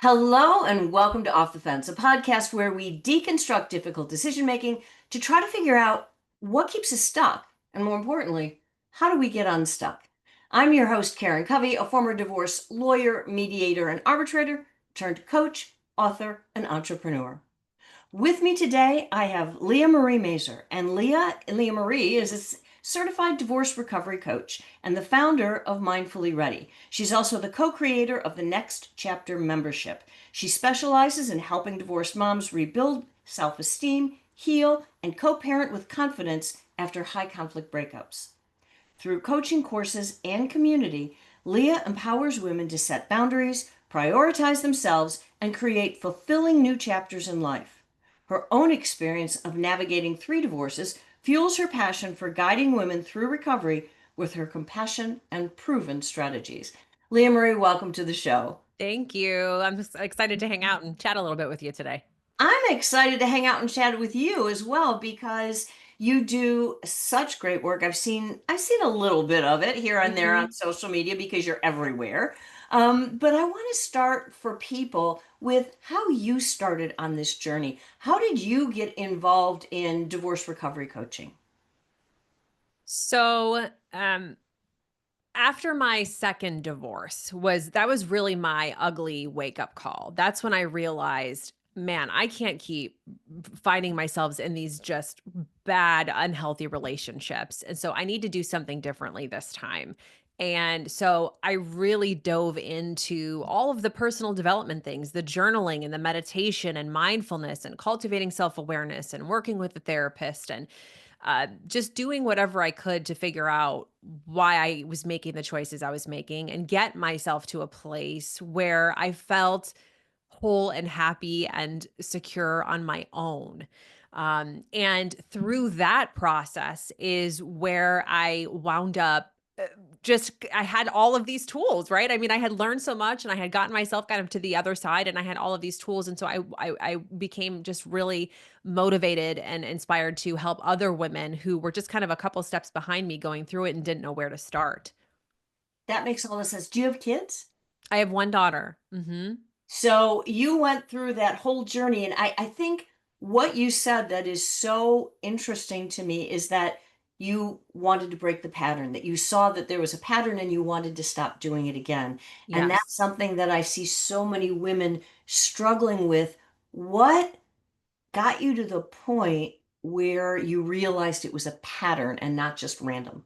Hello and welcome to Off the Fence, a podcast where we deconstruct difficult decision making to try to figure out what keeps us stuck, and more importantly, how do we get unstuck? I'm your host, Karen Covey, a former divorce lawyer, mediator, and arbitrator, turned coach, author, and entrepreneur. With me today, I have Leah Marie Mazur, and Leah Marie is a certified divorce recovery coach and the founder of Mindfully Ready. She's also the co-creator of the Next Chapter membership. She specializes in helping divorced moms rebuild self-esteem, heal, and co-parent with confidence after high conflict breakups. Through coaching courses and community, Leah empowers women to set boundaries, prioritize themselves, and create fulfilling new chapters in life. Her own experience of navigating 3 divorces fuels her passion for guiding women through recovery with her compassion and proven strategies. Leah Marie, welcome to the show. Thank you. I'm just excited to hang out and chat a little bit with you today. I'm excited to hang out and chat with you as well because you do such great work. I've seen a little bit of it here and there on Mhm. social media because you're everywhere. But I want to start for people with how you started on this journey. How did you get involved in divorce recovery coaching? So, after my second divorce was really my ugly wake up call. That's when I realized, man, I can't keep finding myself in these just bad, unhealthy relationships. And so I need to do something differently this time. And so I really dove into all of the personal development things, the journaling and the meditation and mindfulness and cultivating self awareness and working with a therapist and just doing whatever I could to figure out why I was making the choices I was making and get myself to a place where I felt whole and happy and secure on my own. And through that process is where I wound up. I had all of these tools, right? I mean, I had learned so much and I had gotten myself kind of to the other side and I had all of these tools. And so I became just really motivated and inspired to help other women who were just kind of a couple steps behind me going through it and didn't know where to start. That makes all the sense. Do you have kids? I have one daughter. Hmm. So you went through that whole journey, and I think what you said that is so interesting to me is that you wanted to break the pattern, that you saw that there was a pattern and you wanted to stop doing it again. And Yes. that's something that I see so many women struggling with. What got you to the point where you realized it was a pattern and not just random?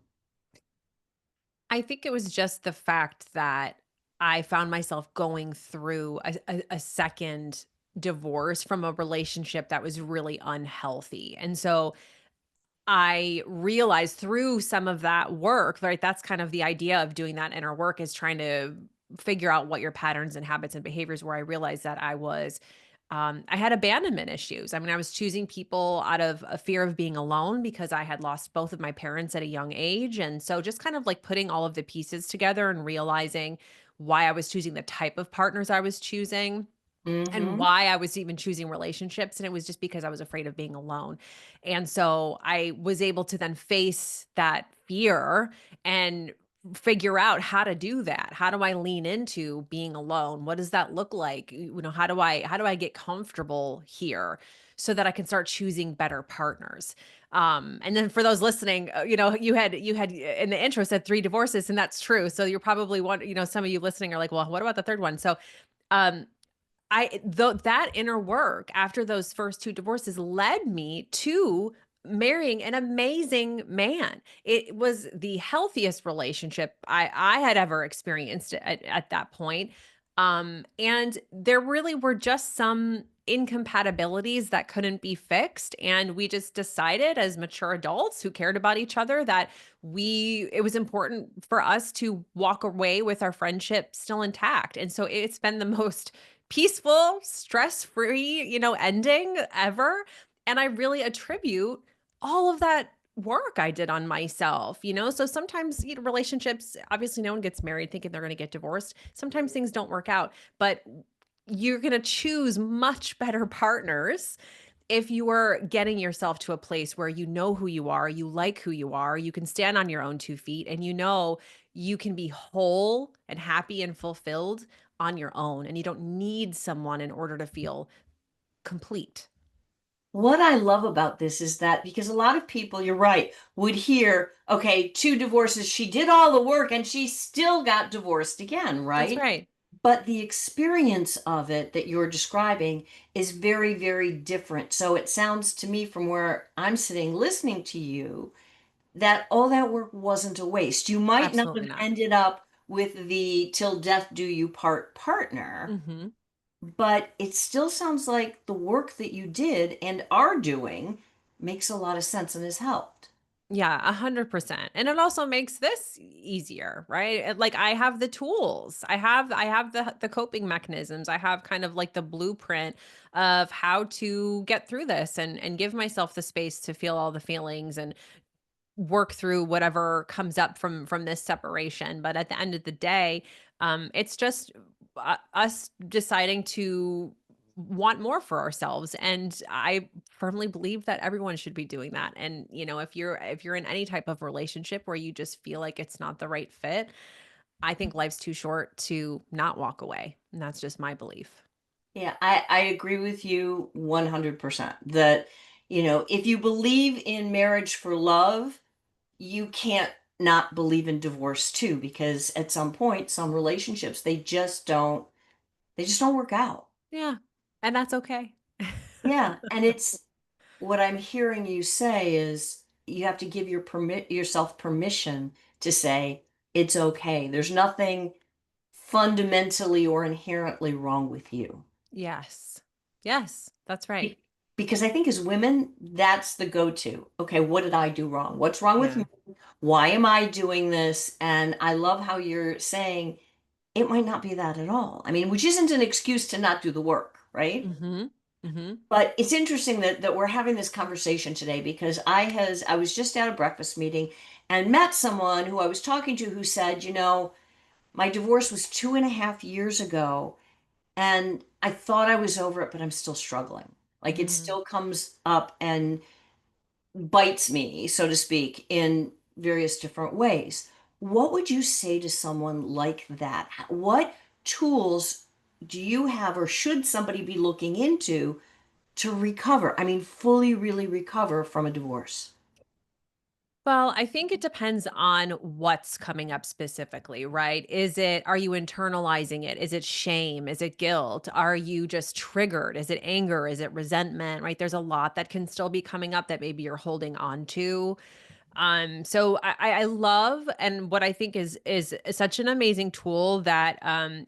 I think it was just the fact that I found myself going through a second divorce from a relationship that was really unhealthy. And so I realized through some of that work, right? That's kind of the idea of doing that inner work is trying to figure out what your patterns and habits and behaviors were. I realized that I had abandonment issues. I mean, I was choosing people out of a fear of being alone because I had lost both of my parents at a young age. And so just kind of like putting all of the pieces together and realizing why I was choosing the type of partners I was choosing and Mm-hmm. why I was even choosing relationships, and it was just because I was afraid of being alone. And so I was able to then face that fear and figure out how to do that. How do I lean into being alone? What does that look like? How do I get comfortable here so that I can start choosing better partners? And then for those listening, you had in the intro said 3 divorces, and that's true. So you're probably some of you listening are like, well, what about the third one? So um that inner work after those first 2 divorces led me to marrying an amazing man. It was the healthiest relationship I had ever experienced at that point. And there really were just some incompatibilities that couldn't be fixed, and we just decided as mature adults who cared about each other that we it was important for us to walk away with our friendship still intact. And so it's been the most peaceful, stress-free, ending ever, and I really attribute all of that work I did on myself. So sometimes, relationships, obviously no one gets married thinking they're gonna get divorced. Sometimes things don't work out, but you're gonna choose much better partners if you are getting yourself to a place where you know who you are, you like who you are, you can stand on your own 2 feet, and you can be whole and happy and fulfilled on your own, and you don't need someone in order to feel complete. What I love about this is that because a lot of people, you're right, would hear, okay, two divorces, she did all the work and she still got divorced again, That's right? right. But the experience of it that you're describing is very, very different. So it sounds to me from where I'm sitting listening to you that all that work wasn't a waste. You might not Absolutely have not. ended up with the till death do you part partner, Mhm. but it still sounds like the work that you did and are doing makes a lot of sense and has helped. Yeah, 100%. And it also makes this easier, right? Like I have the tools. I have the coping mechanisms. I have kind of like the blueprint of how to get through this and give myself the space to feel all the feelings and work through whatever comes up from this separation. But at the end of the day, it's just us deciding to want more for ourselves, and I firmly believe that everyone should be doing that. And if you're in any type of relationship where you just feel like it's not the right fit, I think life's too short to not walk away, and that's just my belief. Yeah, I agree with you 100% that, if you believe in marriage for love, you can't not believe in divorce too, because at some point, some relationships, they just don't work out. Yeah, and that's okay. Yeah. And it's what I'm hearing you say is you have to give yourself permission to say it's okay. There's nothing fundamentally or inherently wrong with you. Yes. Yes, that's right. Be- Because I think as women, that's the go-to. Okay, what did I do wrong? What's wrong with me? Yeah. Why am I doing this? And I love how you're saying it might not be that at all. I mean, which isn't an excuse to not do the work, right? Mhm. Mhm. But it's interesting that we're having this conversation today because I was just at a breakfast meeting and met someone who I was talking to who said, my divorce was 2.5 years ago, and I thought I was over it, but I'm still struggling. Like it Mm. still comes up and bites me, so to speak, in various different ways. What would you say to someone like that? What tools do you have, or should somebody be looking into to recover? I mean, fully, really recover from a divorce. Well, I think it depends on what's coming up specifically, right? Are you internalizing it? Is it shame? Is it guilt? Are you just triggered? Is it anger? Is it resentment, right? There's a lot that can still be coming up that maybe you're holding on to. So I love, and what I think is such an amazing tool that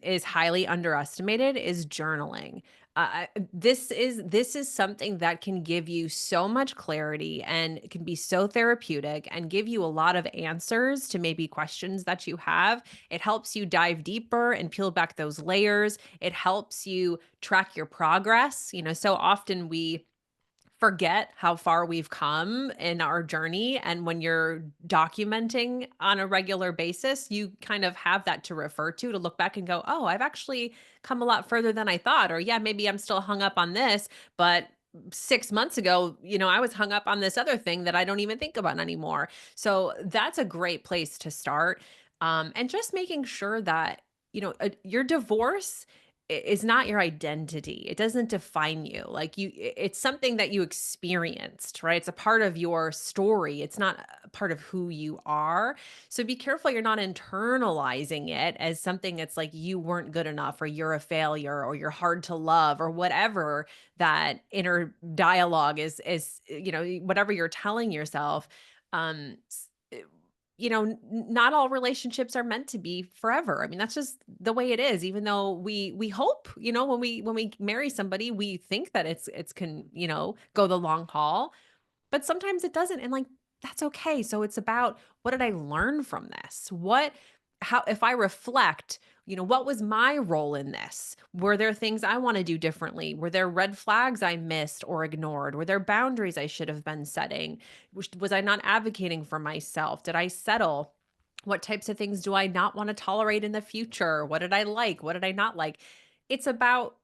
is highly underestimated is journaling. This is something that can give you so much clarity and it can be so therapeutic and give you a lot of answers to maybe questions that you have. It helps you dive deeper and peel back those layers. It helps you track your progress. So often we forget how far we've come in our journey. And when you're documenting on a regular basis, you kind of have that to refer to look back and go, oh, I've actually come a lot further than I thought. Or, yeah, maybe I'm still hung up on this, but 6 months ago, I was hung up on this other thing that I don't even think about anymore. So that's a great place to start. And just making sure that, your divorce is not your identity. It doesn't define you. Like it's something that you experienced, right? It's a part of your story. It's not a part of who you are. So be careful you're not internalizing it as something that's like you weren't good enough or you're a failure or you're hard to love or whatever that inner dialogue is whatever you're telling yourself. Um not all relationships are meant to be forever. I mean, that's just the way it is. Even though we hope, when we marry somebody, we think that it's can, go the long haul, but sometimes it doesn't, and, like, that's okay. So it's about, what did I learn from this? How, if I reflect, what was my role in this? Were there things I wanna do differently? Were there red flags I missed or ignored? Were there boundaries I should have been setting? Was I not advocating for myself? Did I settle? What types of things do I not wanna tolerate in the future? What did I like? What did I not like? It's about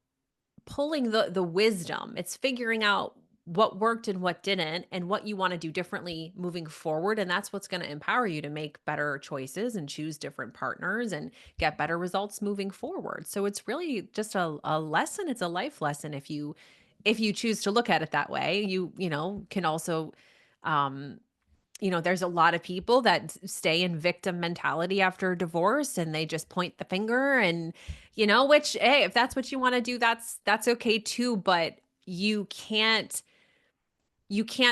pulling the wisdom. It's figuring out what worked and what didn't, and what you want to do differently moving forward. And that's what's going to empower you to make better choices and choose different partners and get better results moving forward. So it's really just a lesson. It's a life lesson if you choose to look at it that way. You can also um there's a lot of people that stay in victim mentality after divorce, and they just point the finger, and which, hey, if that's what you want to do, that's okay too. But you can't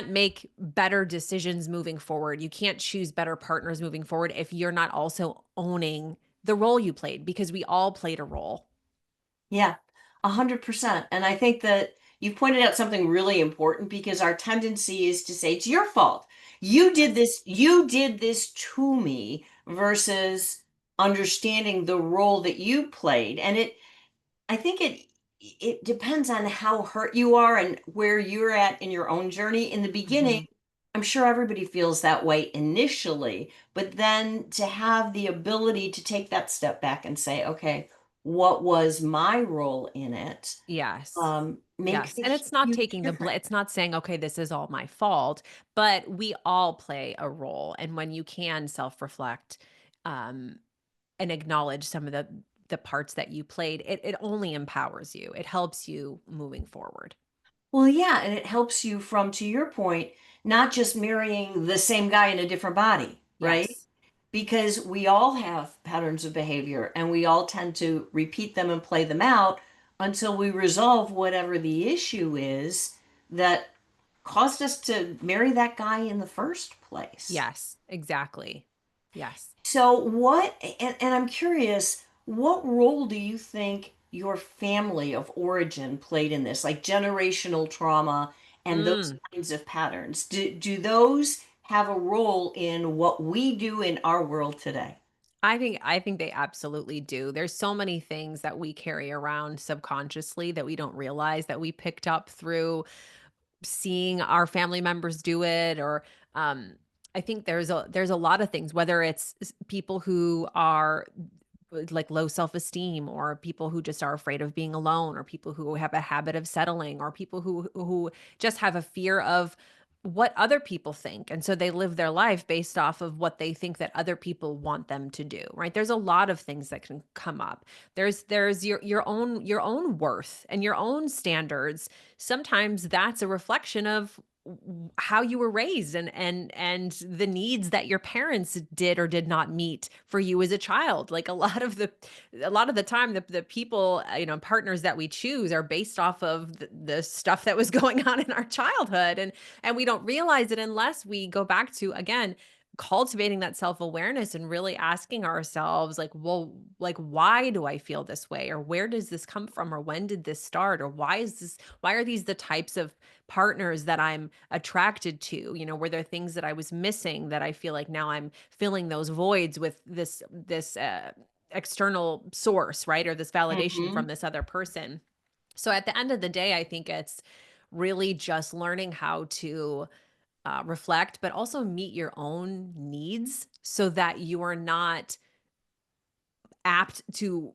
make better decisions moving forward. You can't choose better partners moving forward if you're not also owning the role you played, because we all played a role. Yeah, 100%. And I think that you pointed out something really important because our tendency is to say, it's your fault. Yes. You did this to me versus understanding the role that you played. And I think it depends on how hurt you are and where you're at in your own journey. In the beginning, Mhm. I'm sure everybody feels that way initially, but then to have the ability to take that step back and say, okay, what was my role in it? Yes. Makes Yes, a and it's not huge taking the difference. it's not saying, "Okay, this is all my fault," but we all play a role, and when you can self-reflect, um, and acknowledge some of the parts that you played, it only empowers you. It helps you moving forward. Well, yeah, and it helps you from, to your point, not just marrying the same guy in a different body, right? Yes. Because we all have patterns of behavior and we all tend to repeat them and play them out until we resolve whatever the issue is that caused us to marry that guy in the first place. Yes, exactly. Yes. So and I'm curious, what role do you think your family of origin played in this, like generational trauma and those Mm. kinds of patterns? Do those have a role in what we do in our world today? I think they absolutely do. There's so many things that we carry around subconsciously that we don't realize that we picked up through seeing our family members do it, or um I think there's a lot of things, whether it's people who are like low self-esteem, or people who just are afraid of being alone, or people who have a habit of settling, or people who just have a fear of what other people think, and so they live their life based off of what they think that other people want them to do, right? There's a lot of things that can come up. There's your own worth and your own standards. Sometimes that's a reflection of how you were raised, and the needs that your parents did or did not meet for you as a child. Like a lot of the time, the people, partners that we choose are based off of the stuff that was going on in our childhood, and we don't realize it unless we go back to, again, cultivating that self-awareness and really asking ourselves, like, well, like, why do I feel this way, or where does this come from, or when did this start, or why are these the types of partners that I'm attracted to? Were there things that I was missing that I feel like now I'm filling those voids with this external source, right? Or this validation from Hmm. this other person. So at the end of the day, I think it's really just learning how to reflect, but also meet your own needs so that you are not apt to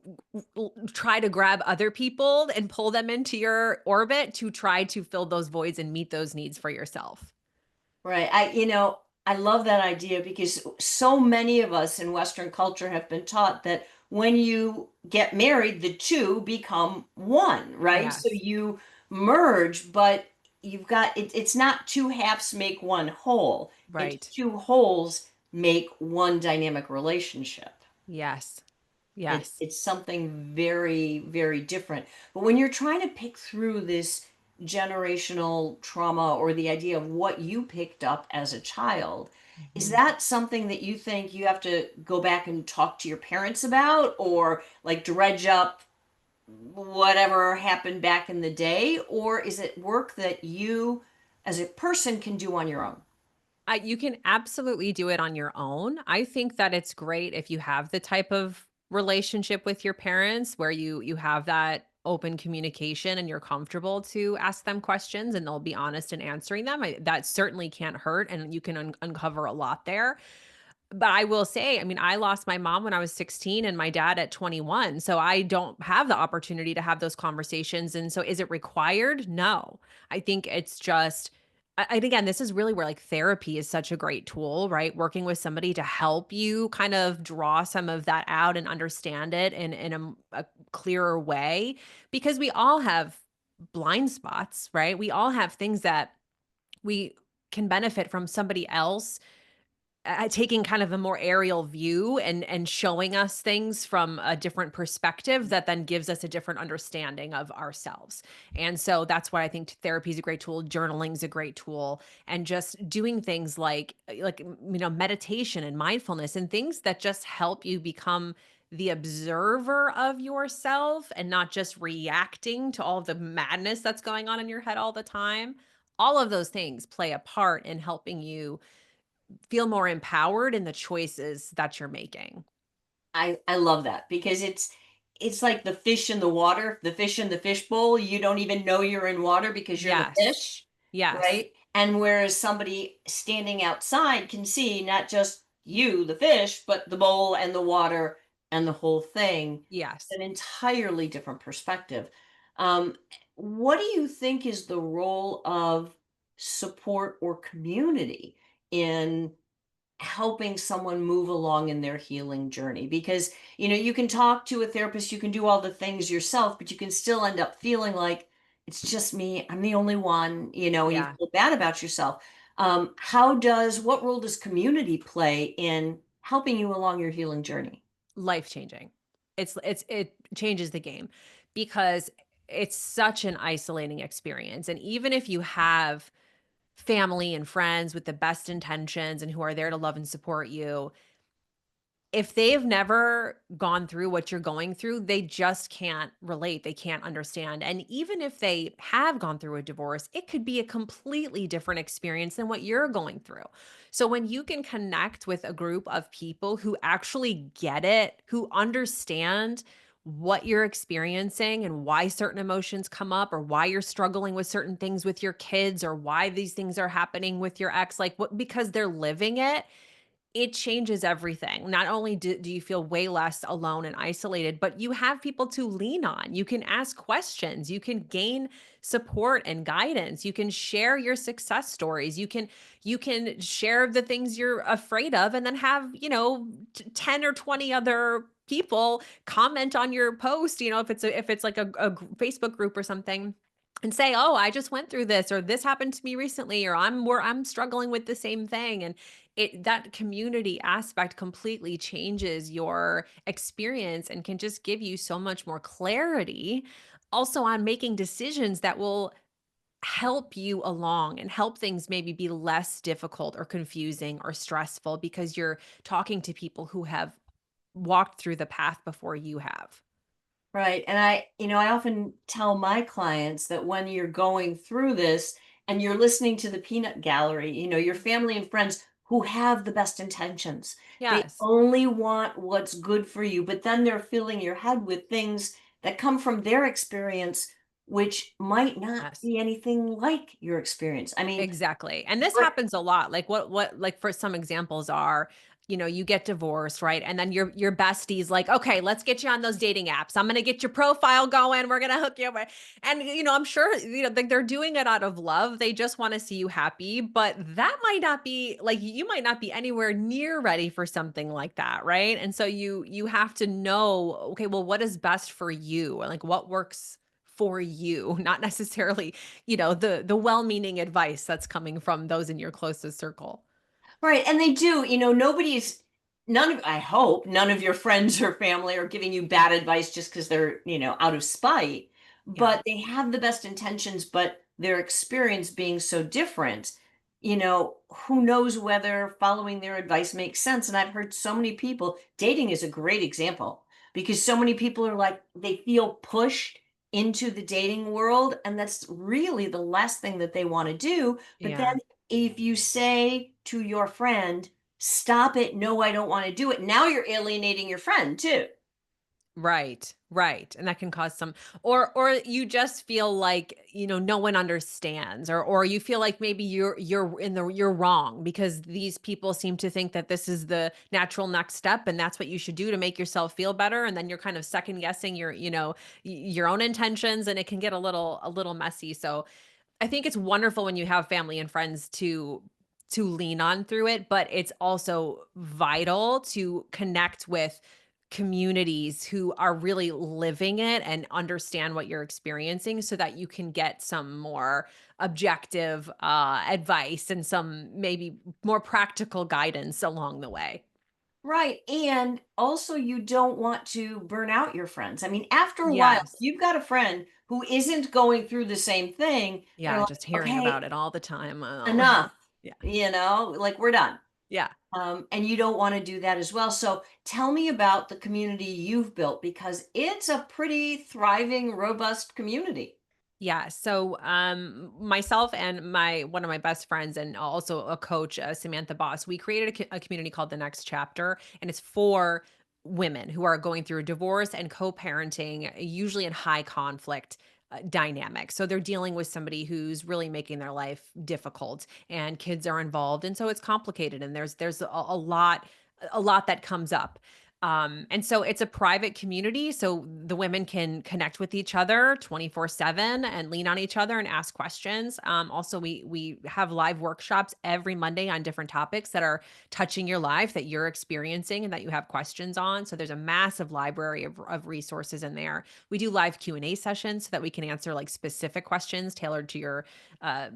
try to grab other people and pull them into your orbit to try to fill those voids and meet those needs for yourself. Right. I love that idea because so many of us in Western culture have been taught that when you get married, the two become one, right? So Yes. you merge, but it's not two halves make one whole. It's Right. two wholes make one dynamic relationship. Yes. It's Yes. it's something very, very different. But when you're trying to pick through this generational trauma or the idea of what you picked up as a child, is Mhm. that something that you think you have to go back and talk to your parents about or like dredge up whatever happened back in the day? Or is it work that you as a person can do on your own? You can absolutely do it on your own. I think that it's great if you have the type of relationship with your parents where you have that open communication and you're comfortable to ask them questions and they'll be honest in answering them. That certainly can't hurt, and you can uncover a lot there. But I will say, I mean, I lost my mom when I was 16 and my dad at 21. So I don't have the opportunity to have those conversations. And so is it required? No. I think it's just, and again, this is really where like therapy is such a great tool, right? Working with somebody to help you kind of draw some of that out and understand it in a clearer way, because we all have blind spots, right? We all have things that we can benefit from somebody else taking kind of a more aerial view and showing us things from a different perspective that then gives us a different understanding of ourselves. And so that's why I think therapy is a great tool, journaling is a great tool, and just doing things meditation and mindfulness and things that just help you become the observer of yourself and not just reacting to all the madness that's going on in your head all the time. All of those things play a part in helping you feel more empowered in the choices that you're making. I love that because it's like the fish in the water, the fish in the fishbowl. You don't even know you're in water because you're the Yes. fish, Yes. right? And whereas somebody standing outside can see not just you, the fish, but the bowl and the water and the whole thing. It's Yes. an entirely different perspective. Um, what do you think is the role of support or community in helping someone move along in their healing journey? Because you can talk to a therapist, you can do all the things yourself, but you can still end up feeling like it's just me, I'm the only one, and you Yeah. feel bad about yourself. What role does community play in helping you along your healing journey? Life changing. It changes the game because it's such an isolating experience. And even if you have family and friends with the best intentions and who are there to love and support you, if they've never gone through what you're going through, they just can't relate, they can't understand, and even if they have gone through a divorce, it could be a completely different experience than what you're going through. So when you can connect with a group of people who actually get it, who understand what you're experiencing and why certain emotions come up or why you're struggling with certain things with your kids or why these things are happening with your ex, like what because they're living it, it changes everything. Not only do you feel way less alone and isolated, but you have people to lean on. You can ask questions. You can gain support and guidance. You can share your success stories. You can share the things you're afraid of and then have, 10 or 20 other people comment on your post, if it's like a Facebook group or something, and say, "Oh, I just went through this," or "This happened to me recently," or I'm struggling with the same thing." And that community aspect completely changes your experience and can just give you so much more clarity also on making decisions that will help you along and help things maybe be less difficult or confusing or stressful because you're talking to people who have walked through the path before you have. Right. And I often tell my clients that when you're going through this and you're listening to the peanut gallery, your family and friends who have the best intentions, they Yes. only want what's good for you, but then they're filling your head with things that come from their experience, which might not Yes. be anything like your experience. I mean, Exactly. And this but happens a lot. Like what like for some examples are, you get divorced, right? And then your bestie's like, "Okay, let's get you on those dating apps. I'm going to get your profile going. We're going to hook you up." And I'm sure, like they're doing it out of love. They just want to see you happy, but that might not be like you might not be anywhere near ready for something like that, right? And so you have to know, okay, well what is best for you? Like what works for you, not necessarily the well-meaning advice that's coming from those in your closest circle. right, and they do, I hope none of your friends or family are giving you bad advice just because they're, out of spite, Yeah. but they have the best intentions, but their experience being so different, who knows whether following their advice makes sense. And I've heard so many people, dating is a great example because so many people are like, they feel pushed into the dating world, and that's really the last thing that they want to do. But then Yeah. if you say to your friend, "Stop it. No, I don't want to do it," now you're alienating your friend too. Right, right, and that can cause some, or you just feel like, no one understands, or you feel like maybe you're wrong because these people seem to think that this is the natural next step and that's what you should do to make yourself feel better, and then you're kind of second guessing your own intentions, and it can get a little messy. So I think it's wonderful when you have family and friends to lean on through it, but it's also vital to connect with communities who are really living it and understand what you're experiencing so that you can get some more objective advice and some maybe more practical guidance along the way. Right. And also, you don't want to burn out your friends. I mean, after a while, if Yes. you've got a friend who isn't going through the same thing, they're Yeah, like, just hearing about okay, it all the time. Oh. enough, Yeah. like we're done. Yeah. And you don't want to do that as well. So tell me about the community you've built because it's a pretty thriving, robust community. Yeah. So, myself and my one of my best friends and also a coach, Samantha Boss, we created a community called The Next Chapter, and it's for women who are going through divorce and co-parenting, usually in high conflict dynamic. So they're dealing with somebody who's really making their life difficult, and kids are involved, and so it's complicated, and there's a lot that comes up. And so it's a private community. So the women can connect with each other 24/7 and lean on each other and ask questions. Also, we have live workshops every Monday on different topics that are touching your life that you're experiencing and that you have questions on. So there's a massive library of resources in there. We do live Q&A sessions so that we can answer like specific questions tailored to your uh,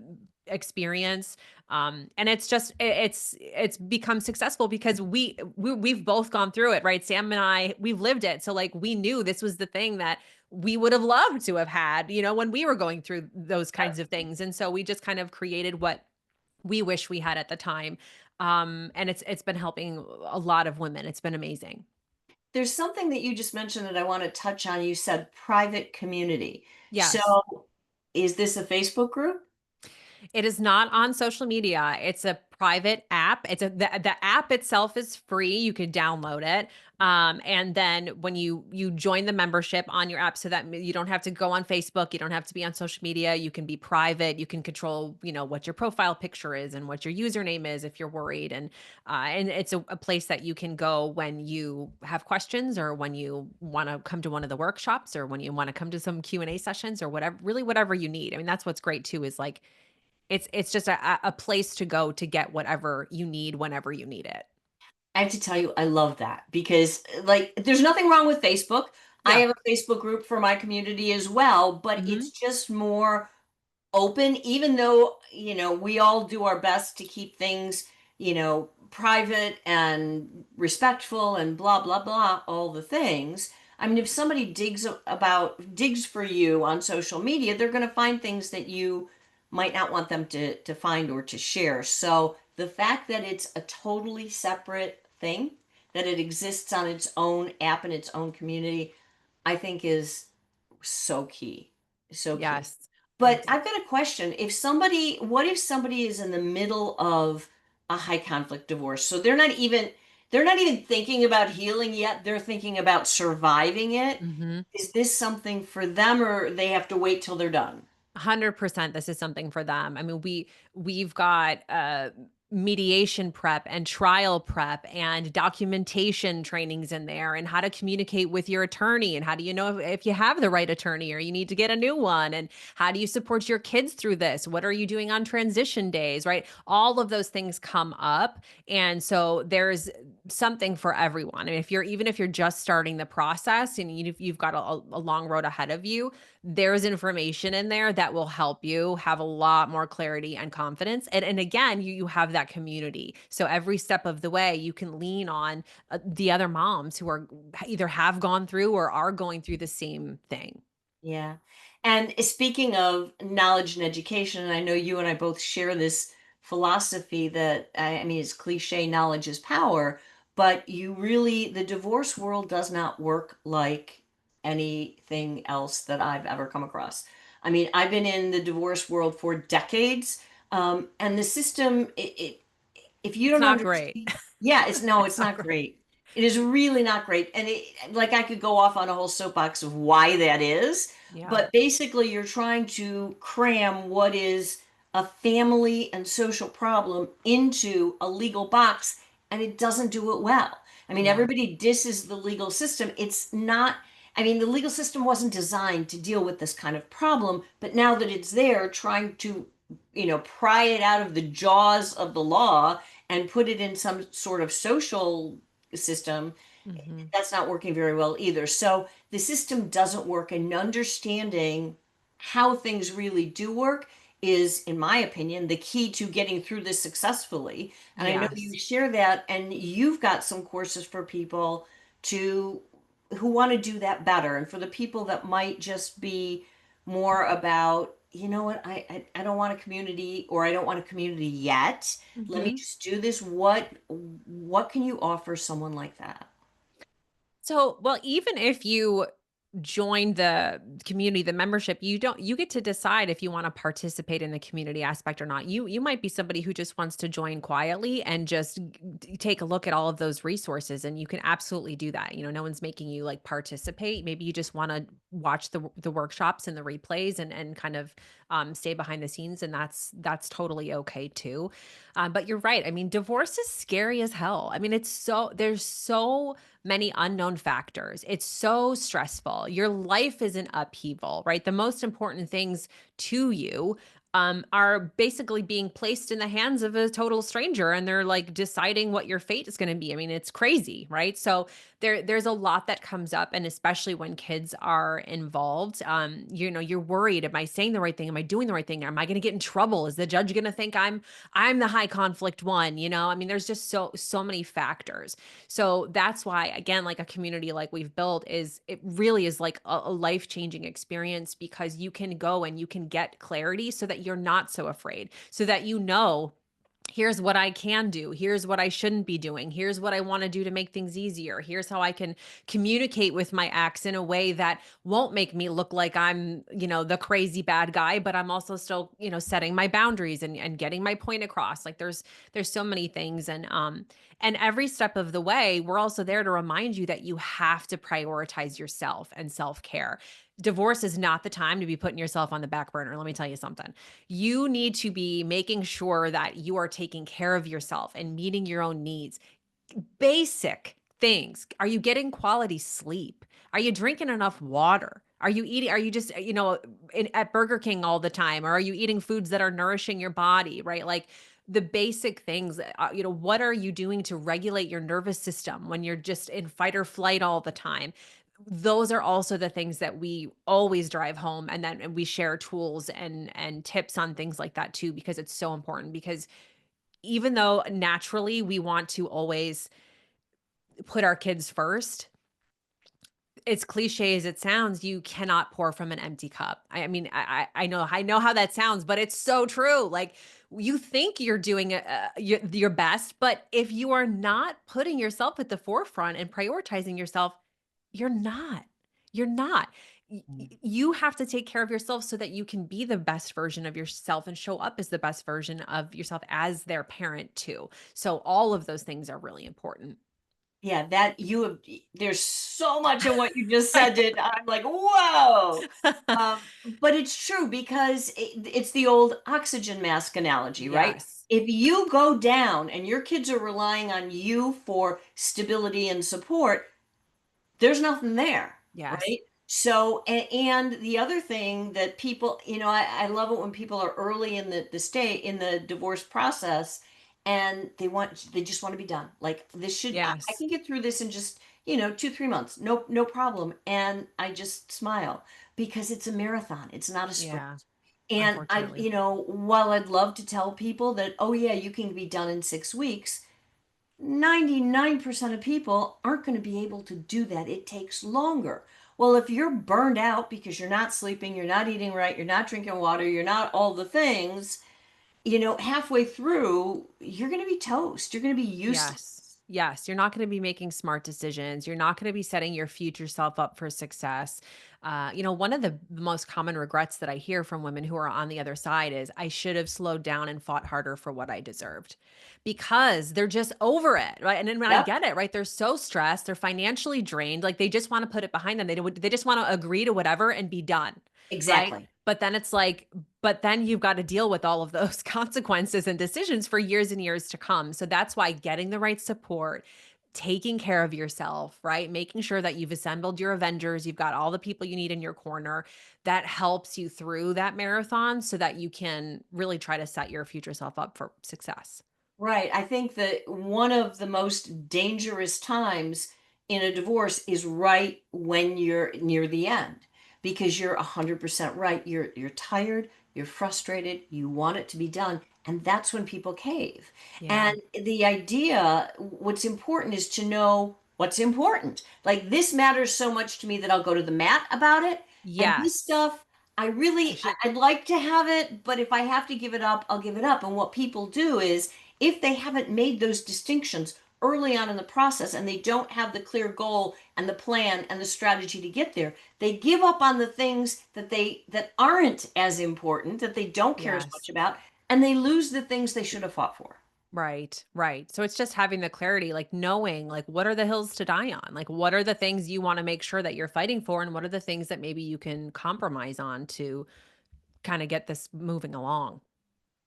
experience. And it's just it's become successful because we've both gone through it, right? Sam and I, we've lived it, so like we knew this was the thing that we would have loved to have had, when we were going through those kinds of things. And so we just kind of created what we wish we had at the time. And it's been helping a lot of women. It's been amazing. There's something that you just mentioned that I want to touch on. You said private community. So Yes. is this a Facebook group? It is not on social media. It's a private app. The app itself is free. You can download it. And then when you join the membership on your app, so that you don't have to go on Facebook, you don't have to be on social media. You can be private. You can control, what your profile picture is and what your username is if you're worried. And it's a place that you can go when you have questions or when you want to come to one of the workshops or when you want to come to some Q&A sessions or whatever, really whatever you need. I mean, that's what's great too, is like it's just a place to go to get whatever you need whenever you need it. I have to tell you, I love that because, like, there's nothing wrong with Facebook. I Yeah. have a Facebook group for my community as well, but it's Mhm. just more open, even though, we all do our best to keep things, private and respectful and blah, blah, blah, all the things. I mean, if somebody digs for you on social media, they're going to find things that you might not want them to find or to share. So the fact that it's a totally separate thing, that it exists on its own app and its own community, I think is so key. So key. Yes, I But do. I've got a question. What if somebody is in the middle of a high conflict divorce? So they're not even thinking about healing yet. They're thinking about surviving it. Mhm. Is this something for them or they have to wait till they're done? 100% this is something for them. I mean, we've got mediation prep and trial prep and documentation trainings in there, and how to communicate with your attorney, and how do you know if you have the right attorney or you need to get a new one, and how do you support your kids through this? What are you doing on transition days, right? All of those things come up. And so there's something for everyone. And if you're just starting the process and you've got a long road ahead of you, there's information in there that will help you have a lot more clarity and confidence. And again, you have that community. So every step of the way, you can lean on the other moms who are either have gone through or are going through the same thing. Yeah. And speaking of knowledge and education, and I know you and I both share this philosophy that, I mean, it's cliche, knowledge is power, but the divorce world does not work like anything else that I've ever come across. I mean, I've been in the divorce world for decades, and the system, if you It's don't not great. understand, yeah, it's no, it's not great. It is really not great. And like I could go off on a whole soapbox of why that is, Yeah. but basically you're trying to cram what is a family and social problem into a legal box, and it doesn't do it well. I mean, Yeah. everybody disses the legal system. It's not, I mean, the legal system wasn't designed to deal with this kind of problem, but now that it's there, trying to, pry it out of the jaws of the law and put it in some sort of social system, Hmm. that's not working very well either. So the system doesn't work, and understanding how things really do work is, in my opinion, the key to getting through this successfully. And I know you Yes. share that, and you've got some courses for people to who want to do that better, and for the people that might just be more about, you know what, I don't want a community, or I don't want a community yet. Let me Hmm. just do this. What can you offer someone like that? So, well, even if you join the community, the membership, you get to decide if you want to participate in the community aspect or not. You might be somebody who just wants to join quietly and just take a look at all of those resources, and you can absolutely do that. No one's making you like participate. Maybe you just want to watch the workshops and the replays and kind of stay behind the scenes, and that's totally okay too. But you're right. I mean, divorce is scary as hell. I mean, there's so many unknown factors. It's so stressful. Your life is an upheaval, right? The most important things to you are basically being placed in the hands of a total stranger, and they're like deciding what your fate is going to be. I mean, it's crazy, right? So there's a lot that comes up, and especially when kids are involved, you're worried. Am I saying the right thing? Am I doing the right thing? Am I going to get in trouble? Is the judge going to think I'm the high conflict one? I mean, there's just so many factors. So that's why, again, like a community like we've built it really is like a life-changing experience, because you can go and you can get clarity so that you're not so afraid, so that here's what I can do. Here's what I shouldn't be doing. Here's what I want to do to make things easier. Here's how I can communicate with my ex in a way that won't make me look like I'm, the crazy bad guy, but I'm also still, setting my boundaries and getting my point across. Like there's so many things, and every step of the way, we're also there to remind you that you have to prioritize yourself and self-care. Divorce is not the time to be putting yourself on the back burner. Let me tell you something. You need to be making sure that you are taking care of yourself and meeting your own needs. Basic things. Are you getting quality sleep? Are you drinking enough water? Are you just, at Burger King all the time? Or are you eating foods that are nourishing your body, right? Like the basic things, what are you doing to regulate your nervous system when you're just in fight or flight all the time? Those are also the things that we always drive home, and then we share tools and tips on things like that too, because it's so important. Because even though naturally we want to always put our kids first, as cliche as it sounds, you cannot pour from an empty cup. I mean, I know how that sounds, but it's so true. Like you think you're doing your best, but if you are not putting yourself at the forefront and prioritizing yourself, you're not. You're not. You have to take care of yourself so that you can be the best version of yourself and show up as the best version of yourself as their parent too. So all of those things are really important. Yeah, that you have, there's so much in what you just said that I'm like, whoa. But it's true because it's the old oxygen mask analogy, right? Yes. If you go down and your kids are relying on you for stability and support, there's nothing there, Yes. right? So, and the other thing that people, I love it when people are early in the state in the divorce process, and they just want to be done. Like this should, I Yes. can get through this in just, 2, 3 months. No problem. And I just smile because it's a marathon. It's not a sprint. Yeah. And Unfortunately. while I'd love to tell people that, oh yeah, you can be done in 6 weeks, 99% of people aren't going to be able to do that. It takes longer. Well, if you're burned out because you're not sleeping, you're not eating right, you're not drinking water, you're not all the things, halfway through, you're going to be toast. You're going to be useless. Yes. Yes, you're not going to be making smart decisions. You're not going to be setting your future self up for success. One of the most common regrets that I hear from women who are on the other side is I should have slowed down and fought harder for what I deserved because they're just over it. Right. And then when I Yep, get it, right, they're so stressed, they're financially drained. Like they just want to put it behind them. They just want to agree to whatever and be done. Right. exactly. But then it's like, but then you've got to deal with all of those consequences and decisions for years and years to come. So that's why getting the right support, taking care of yourself, right? Making sure that you've assembled your Avengers, you've got all the people you need in your corner, that helps you through that marathon so that you can really try to set your future self up for success. Right. I think that one of the most dangerous times in a divorce is right when you're near the end because you're 100% right. You're tired, you're frustrated, you want it to be done, and that's when people cave. Yeah. And the idea, what's important is to know what's important. Like this matters so much to me that I'll go to the mat about it, and this Yes. stuff I should. I'd like to have it, but if I have to give it up, I'll give it up. And what people do is if they haven't made those distinctions early on in the process and they don't have the clear goal and the plan and the strategy to get there, they give up on the things that aren't as important, that they don't care as much Yes. about, and they lose the things they should have fought for. Right, right. So it's just having the clarity, like knowing like what are the hills to die on? Like what are the things you want to make sure that you're fighting for and what are the things that maybe you can compromise on to kind of get this moving along?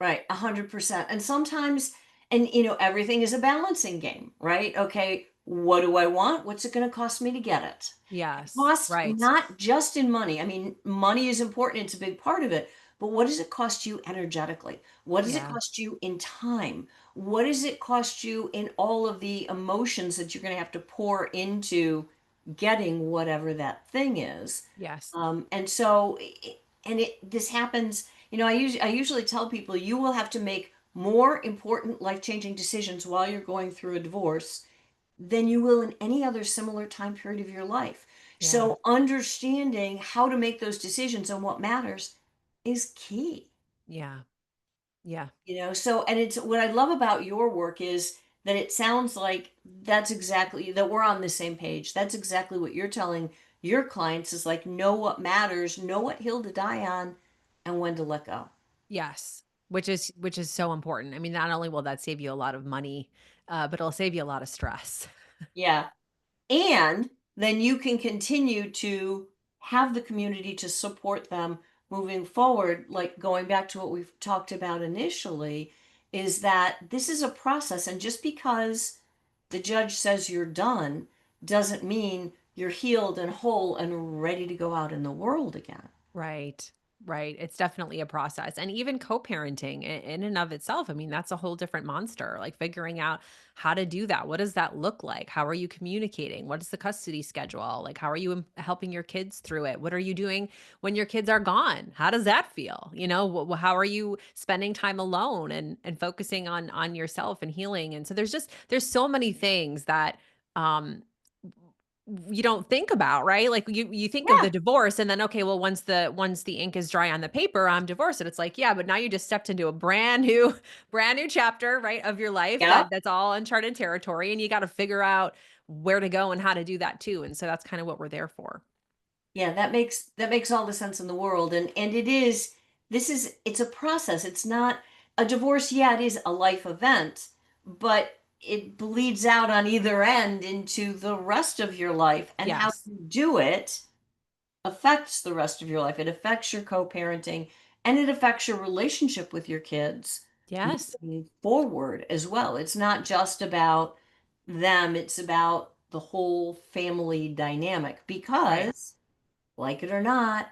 Right, 100%. And sometimes, everything is a balancing game, right? Okay, what do I want? What's it going to cost me to get it? Yes, Cost right. not just in money. I mean, money is important, it's a big part of it. But what does it cost you energetically? What does it Yeah. cost you in time? What does it cost you in all of the emotions that you're going to have to pour into getting whatever that thing is? Yes. And so, this happens. I usually tell people you will have to make more important life-changing decisions while you're going through a divorce than you will in any other similar time period of your life. Yeah. So understanding how to make those decisions and what matters is key. Yeah. Yeah. So and it's what I love about your work is that it sounds like that's exactly that we're on the same page. That's exactly what you're telling your clients is like know what matters, know what hill to die on and when to let go. Yes. Which is so important. I mean, not only will that save you a lot of money, but it'll save you a lot of stress. Yeah. And then you can continue to have the community to support them moving forward. Like going back to what we've talked about initially, is that this is a process. And just because the judge says you're done doesn't mean you're healed and whole and ready to go out in the world again. Right. Right. It's definitely a process. And even co-parenting in and of itself, I mean, that's a whole different monster. Like figuring out how to do that. What does that look like? How are you communicating? What is the custody schedule? Like how are you helping your kids through it? What are you doing when your kids are gone? How does that feel? How are you spending time alone and focusing on yourself and healing? And so there's so many things that um you don't think about, right? Like you think of Yeah. the divorce and then okay, well once the ink is dry on the paper, I'm divorced. And it's like, yeah, but now you just stepped into a brand new brand new chapter, right, of your life Yep. that's all uncharted territory and you got to figure out where to go and how to do that too. And so that's kind of what we're there for. Yeah, that makes all the sense in the world. And it's a process. It's not a divorce, yeah, it is a life event, but it bleeds out on either end into the rest of your life. And how Yes. you do it affects the rest of your life. It affects your co-parenting and it affects your relationship with your kids Yes. moving forward as well. It's not just about them, it's about the whole family dynamic Right. because like it or not,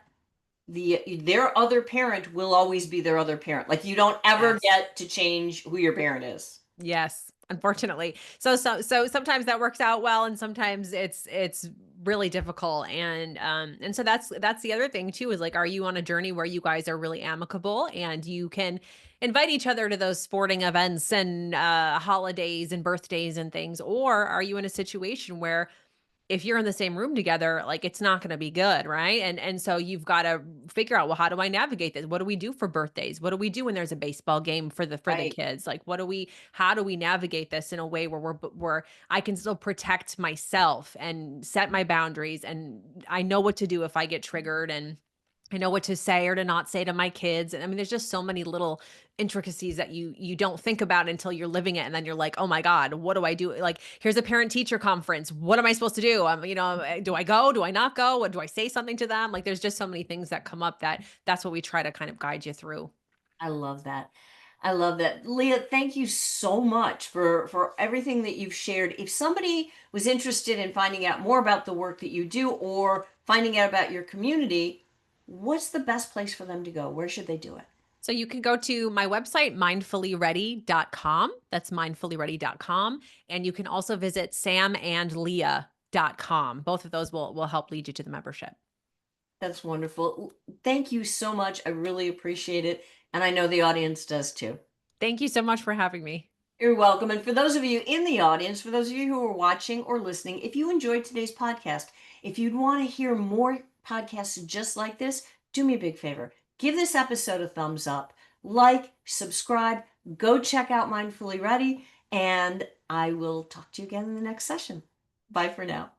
their other parent will always be their other parent. Like you don't ever Yes. get to change who your parent is. Yes, unfortunately. So sometimes that works out well and sometimes it's really difficult and so that's the other thing too is like are you on a journey where you guys are really amicable and you can invite each other to those sporting events and holidays and birthdays and things or are you in a situation where if you're in the same room together, like it's not going to be good, right? And so you've got to figure out, well, how do I navigate this? What do we do for birthdays? What do we do when there's a baseball game for the Right. kids? Like how do we navigate this in a way where where I can still protect myself and set my boundaries, and I know what to do if I get triggered, and I know what to say or to not say to my kids. And I mean, there's just so many little intricacies that you don't think about until you're living it. And then you're like, oh my God, what do I do? Like, here's a parent teacher conference. What am I supposed to do? Do I go? Do I not go? What do I say something to them? Like, there's just so many things that come up that's what we try to kind of guide you through. I love that. I love that. Leah, thank you so much for everything that you've shared. If somebody was interested in finding out more about the work that you do or finding out about your community, what's the best place for them to go? Where should they do it? So you can go to my website, mindfullyready.com. That's mindfullyready.com. And you can also visit samandleah.com. Both of those will help lead you to the membership. That's wonderful. Thank you so much. I really appreciate it. And I know the audience does too. Thank you so much for having me. You're welcome. And for those of you in the audience, for those of you who are watching or listening, if you enjoyed today's podcast, if you'd want to hear more podcasts just like this, do me a big favor. Give this episode a thumbs up, like, subscribe, go check out Mindfully Ready, and I will talk to you again in the next session. Bye for now.